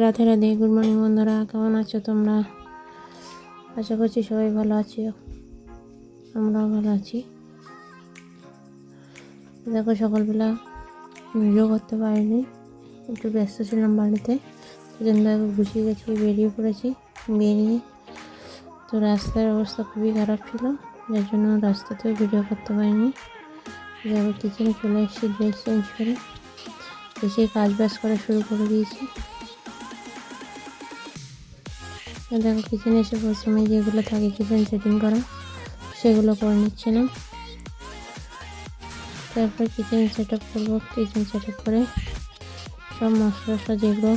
Radhe Radhe, good morning বন্ধুরা, কেমন আছো তোমরা? আশা করছি সবাই ভালো আছো, আমরাও ভালো আছি। দেখো সকালবেলা ভিডিও করতে পারিনি, একটু ব্যস্ত ছিলাম বাড়িতে। সেজন্য দেখো গুছিয়ে গেছি, বেরিয়ে পড়েছি। বেরিয়ে তো রাস্তার অবস্থা খুবই খারাপ ছিল, যার জন্য রাস্তাতেও ভিডিও করতে পারিনি। দেখো কিচেনে চলে এসেছি ড্রেস চেঞ্জ করে, এসে কাজ বাজ করা শুরু করে দিয়েছি। দেখো কিচেনে এসে প্রথমে যেগুলো থাকে কিচেন সেটিং করা, সেগুলো করে নিচ্ছিলাম। তারপর কিচেন সেট আপ করবো। কিচেন সেট আপ করে সব মশলা যেগুলো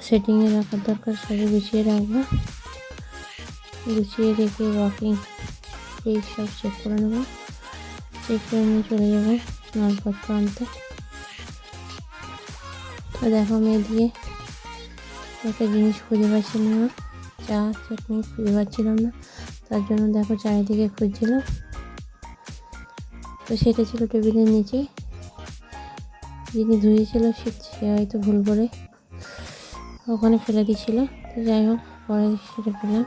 সেটিংয়ে রাখার দরকার সবই গুছিয়ে রাখবো। গুছিয়ে রেখে ওয়াকিং এই সব চেক করে নেবো। চেক করে নিয়ে চলে যাবো মালপত্র আনতে। তো দেখো মেয়ে দিয়ে একটা জিনিস খুঁজে পাচ্ছিলাম না, চা চাটনি খুঁজে পাচ্ছিলাম না, তার জন্য দেখো চারিদিকে খুঁজছিলাম। তো সেটা ছিল টেবিলের নিচে, যিনি ধুয়েছিল সে হয়তো ভুল করে ওখানে ফেলে দিয়েছিল। তো যাই হোক, পরে সেটা পেলাম।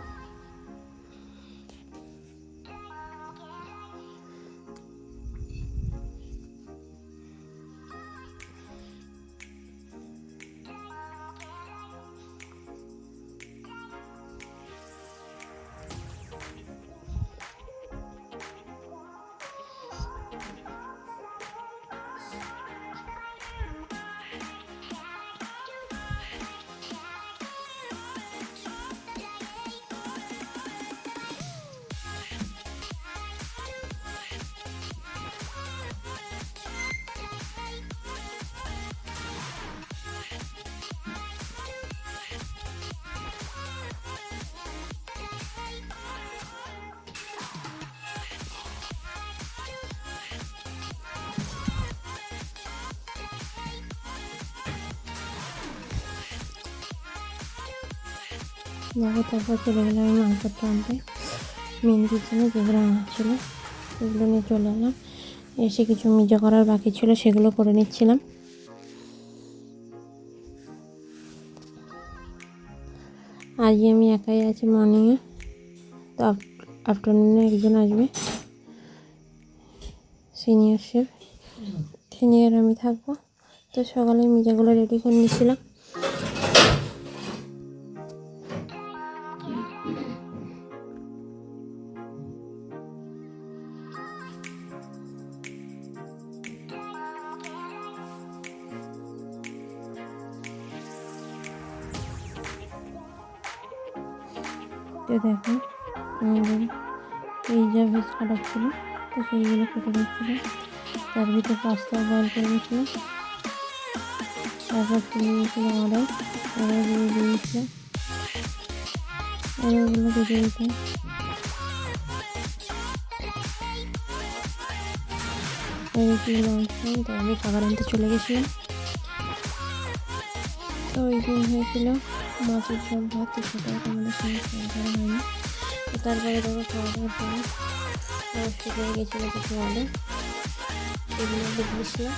দেখো তারপর চলে গেলাম আমি মালপত্র আনতে। মেন কিচেনে যেগুলো আমার ছিল সেগুলো নিয়ে চলে এলাম। এসে কিছু মেজে করার বাকি ছিল, সেগুলো করে নিচ্ছিলাম। আজকে আমি একাই আছি মর্নিংয়ে, তো আফটারনুনে একজন আসবে সিনিয়র শেফ, সিনিয়র আমি থাকবো। তো সকালে মেজাগুলো রেডি করে নিচ্ছিলাম। তো দেখো আমাদের পিৎজা ভেজ কাটা ছিল, তো সেইগুলো কেটে নিচ্ছিল। তার ভিতরে পাস্তা বয়েল করে নিয়েছিল, তারপর ফিরে দিয়েছিল অর্ডার দিয়ে দিয়েছিল। অর্ডারগুলো কেটে দিতে তো আমি খাবার আনতে চলে গেছিলাম। তো ওই দিন হয়েছিল মাছের ঝোল ভাত, তো সেটা আমাদের সঙ্গে শেয়ার করা হয়নি। তো তারপরে দেখো খাওয়া দাওয়ার পরে শুরু হয়ে গেছিলো কিছু অর্ডার, সেগুলো দেখেছিলাম।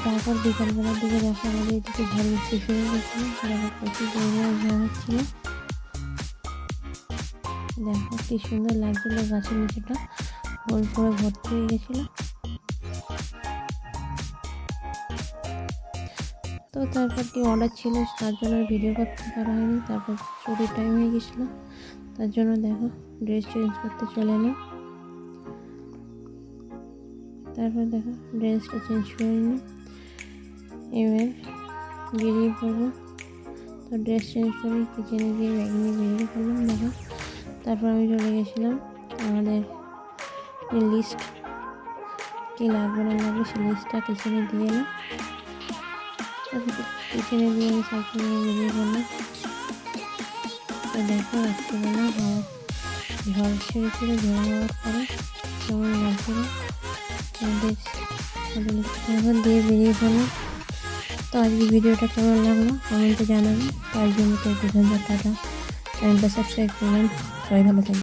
তারপর বিকালবেলার দিকে দেখো আমাদের এদিকে ঝড় বৃষ্টি শুরু হয়েছিল। দেখো প্রচুর পরিমাণে ঝড় হচ্ছিল। দেখো কি সুন্দর লাগছিল, গাছের নিচেটা গোল করে ভর্তি হয়ে গেছিলো। তো তারপর কি অর্ডার ছিল, তার জন্য ভিডিও করতে পারা হয়নি। তারপর ছুটির টাইম হয়ে গেছিলো, তার জন্য দেখো ড্রেস চেঞ্জ করতে চলে এলাম। তারপর দেখো ড্রেসটা চেঞ্জ করে নিই, এবার বেরিয়ে পড়বো। তো ড্রেস চেঞ্জ করে কিচেনে গিয়ে ব্যাগ নিয়ে বেরিয়ে পড়লাম। দেখো তারপর আমি চলে গেছিলাম আমাদের লিস্ট কী লাগবে না লাগবে সেই লিস্টটা কিচেনে দিয়ে এলাম। কিচেনে দিয়ে আমি সাইকেল নিয়ে বেরিয়ে পড়লাম। তো দেখো রাত্রিবেলা ঝড় ছেড়েছিল, ঝড় হওয়ার পরে কেমন লাগছিল আমাদের দিয়ে বেরিয়ে পড়লাম। তো আজকে ভিডিওটা কেমন লাগলো কমেন্টে জানাবেন। তো আজকের মতো এই পর্যন্ত, টাটা। চ্যানেলটা সাবস্ক্রাইব করবেন। সবাই ভালো থাকবেন।